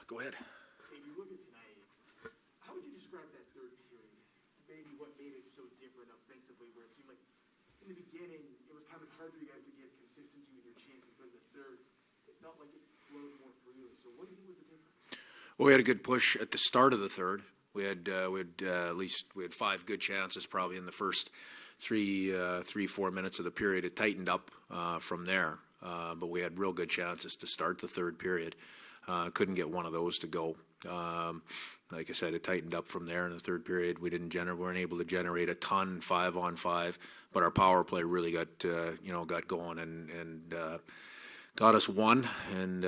Go ahead. If you look at tonight, how would you describe that third period? Maybe what made it so different offensively, where it seemed like in the beginning it was kind of hard for you guys to get consistency with your chances, but in the third, it felt like it flowed more freely. So what do you think was the difference? Well, we had a good push at the start of the third. We had at least 5 good chances probably in the first 3-4 minutes of the period. It tightened up from there, but we had real good chances to start the third period. Couldn't get one of those to go. Like I said, it tightened up from there in the third period. We weren't able to generate a ton 5-on-5, but our power play really got going and got us one. And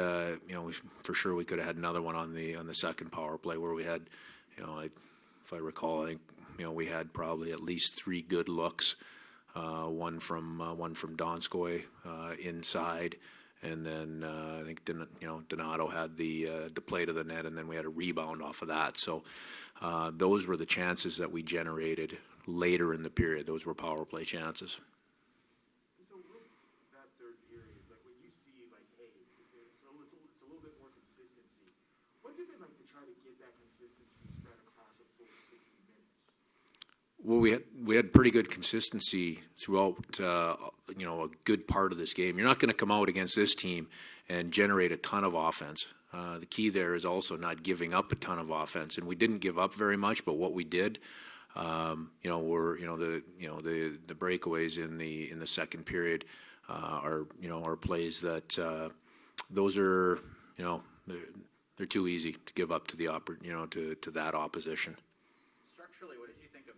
for sure we could have had another one on the second power play where we had, if I recall, I think we had probably at least 3 good looks. One from Donskoy inside. And then I think Donato had the play to the net, and then we had a rebound off of that. So those were the chances that we generated later in the period. Those were power play chances. So with that third period, like when you see like, hey, it's a little bit more consistency. What's it been like to try to get that consistency spread across a full 60 minutes? Well, we had pretty good consistency throughout, a good part of this game. You're not going to come out against this team and generate a ton of offense. The key there is also not giving up a ton of offense, and we didn't give up very much. But what we did, were the breakaways in the second period are plays that those are they're too easy to give up to the to that opposition. Structurally, what did you think of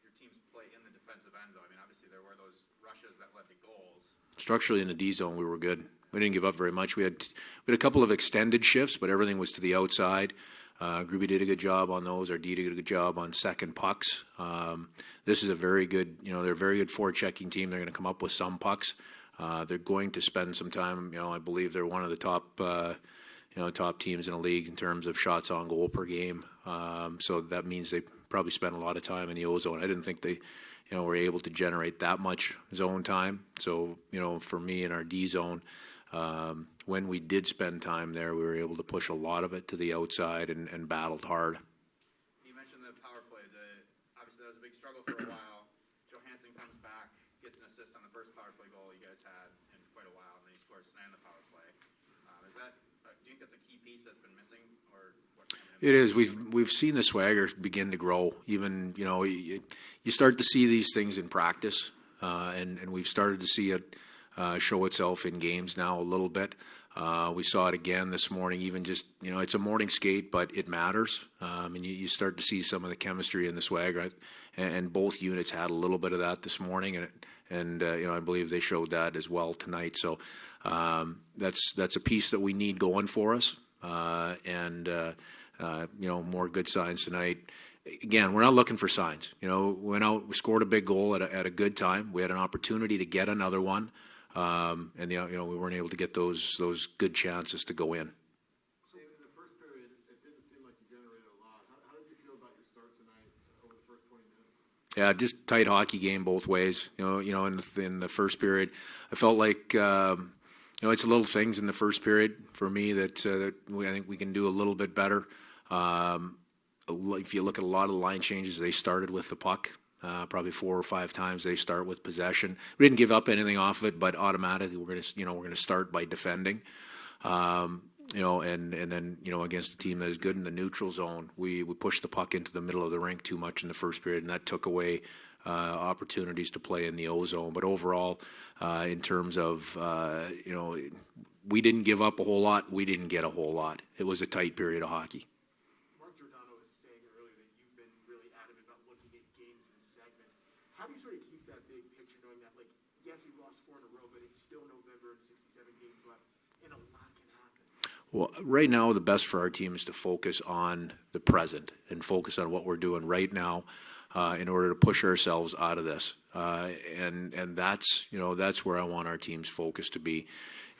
your team's play in the defensive end, though? I mean, obviously there were those rushes that led to goals. Structurally in the D zone, we were good. We didn't give up very much. We had a couple of extended shifts, but everything was to the outside. Gruby did a good job on those. Our D did a good job on second pucks. This is a very good, they're a very good forechecking team. They're going to come up with some pucks. They're going to spend some time. I believe they're one of the top teams in the league in terms of shots on goal per game. So that means they probably spend a lot of time in the O zone. I didn't think they, were able to generate that much zone time. So, for me in our D zone, when we did spend time there, we were able to push a lot of it to the outside and battled hard. You mentioned the power play. Obviously, that was a big struggle for a while. Johansson comes back, gets an assist on the first power play goal you guys had in quite a while, and then he scores tonight on the power play. Do you think that's a key piece that's been missing, or what? It is. We've seen the swagger begin to grow. Even you start to see these things in practice, and we've started to see it show itself in games now a little bit. We saw it again this morning. Even just it's a morning skate, but it matters. And you start to see some of the chemistry in the swagger, and both units had a little bit of that this morning, and I believe they showed that as well tonight. So that's a piece that we need going for us, and more good signs tonight. Again, we're not looking for signs. We went out, we scored a big goal at a good time. We had an opportunity to get another one, and we weren't able to get those good chances to go in. So in the first period, it didn't seem like you generated a lot. How did you feel about your start tonight over the first 20 minutes? Yeah, just tight hockey game both ways. In the first period, I felt like it's little things in the first period for me that I think we can do a little bit better. If you look at a lot of the line changes, they started with the puck. Probably 4 or 5 times they start with possession. We didn't give up anything off of it, but automatically we're going to start by defending. And then against a team that is good in the neutral zone, we pushed the puck into the middle of the rink too much in the first period, and that took away opportunities to play in the O zone. But overall, in terms of we didn't give up a whole lot. We didn't get a whole lot. It was a tight period of hockey. How do you sort of keep that big picture, knowing that, like, yes, you've lost 4 in a row, but it's still November and 67 games left, and a lot can happen? Well, right now, the best for our team is to focus on the present and focus on what we're doing right now in order to push ourselves out of this. And that's where I want our team's focus to be.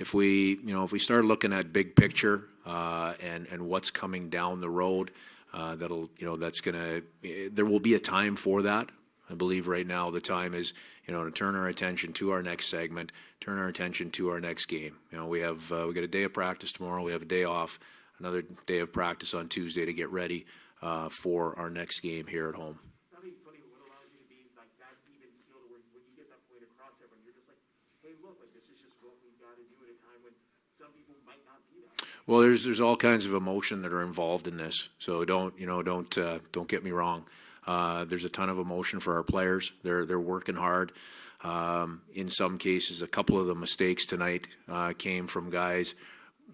If we start looking at big picture and what's coming down the road, there will be a time for that. I believe right now the time is, to turn our attention to our next segment, turn our attention to our next game. We got a day of practice tomorrow. We have a day off, another day of practice on Tuesday to get ready for our next game here at home. That'd be funny. What allows you to be like that even keel to where when you get that point across everyone, you're just like, hey, look, like this is just what we got to do at a time when some people might not be that. Well, there's all kinds of emotion that are involved in this, so don't get me wrong. There's a ton of emotion for our players. They're working hard. In some cases, a couple of the mistakes tonight came from guys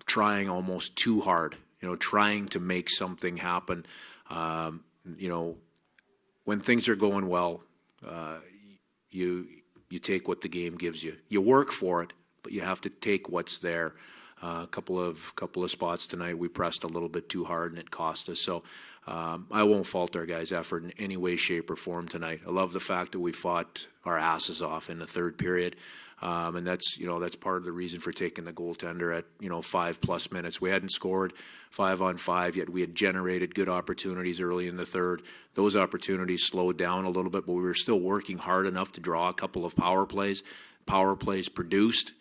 trying almost too hard. Trying to make something happen. When things are going well, you take what the game gives you. You work for it, but you have to take what's there. A couple of spots tonight, we pressed a little bit too hard, and it cost us. So I won't fault our guys' effort in any way, shape, or form tonight. I love the fact that we fought our asses off in the third period, and that's part of the reason for taking the goaltender at 5+ minutes. We hadn't scored 5-on-5 yet. We had generated good opportunities early in the third. Those opportunities slowed down a little bit, but we were still working hard enough to draw a couple of power plays. Power plays produced.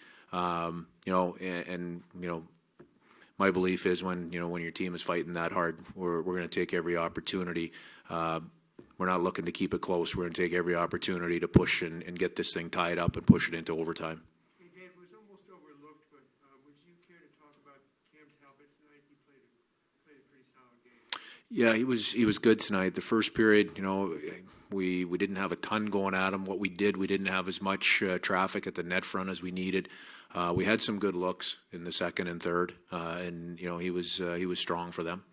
My belief is when your team is fighting that hard, we're going to take every opportunity. We're not looking to keep it close. We're going to take every opportunity to push and get this thing tied up and push it into overtime. Hey, Dave, it was almost overlooked, but would you care to talk about Cam Talbot tonight? He played a pretty solid game. Yeah, he was good tonight. The first period, we didn't have a ton going at him. What we didn't have as much traffic at the net front as we needed. We had some good looks in the second and third, and he was strong for them.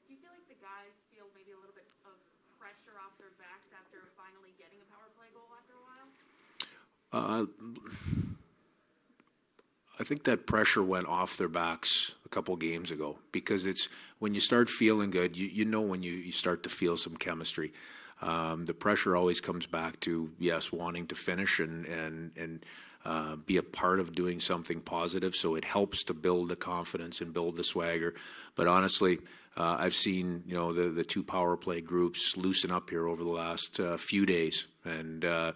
Do you feel like the guys feel maybe a little bit of pressure off their backs after finally getting a power play goal after a while? I think that pressure went off their backs a couple games ago, because it's when you start feeling good, when you start to feel some chemistry. The pressure always comes back to, yes, wanting to finish and be a part of doing something positive, so it helps to build the confidence and build the swagger. But honestly, I've seen the two power play groups loosen up here over the last few days, and to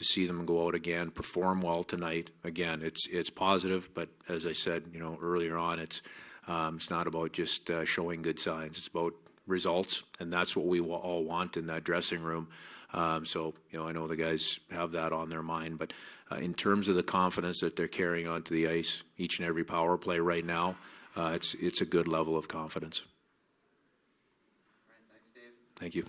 see them go out again, perform well tonight. Again, it's positive, but as I said, earlier on, it's not about just showing good signs. It's about results, and that's what we all want in that dressing room. So I know the guys have that on their mind, but in terms of the confidence that they're carrying onto the ice, each and every power play right now, it's a good level of confidence. All right, thanks, Dave. Thank you.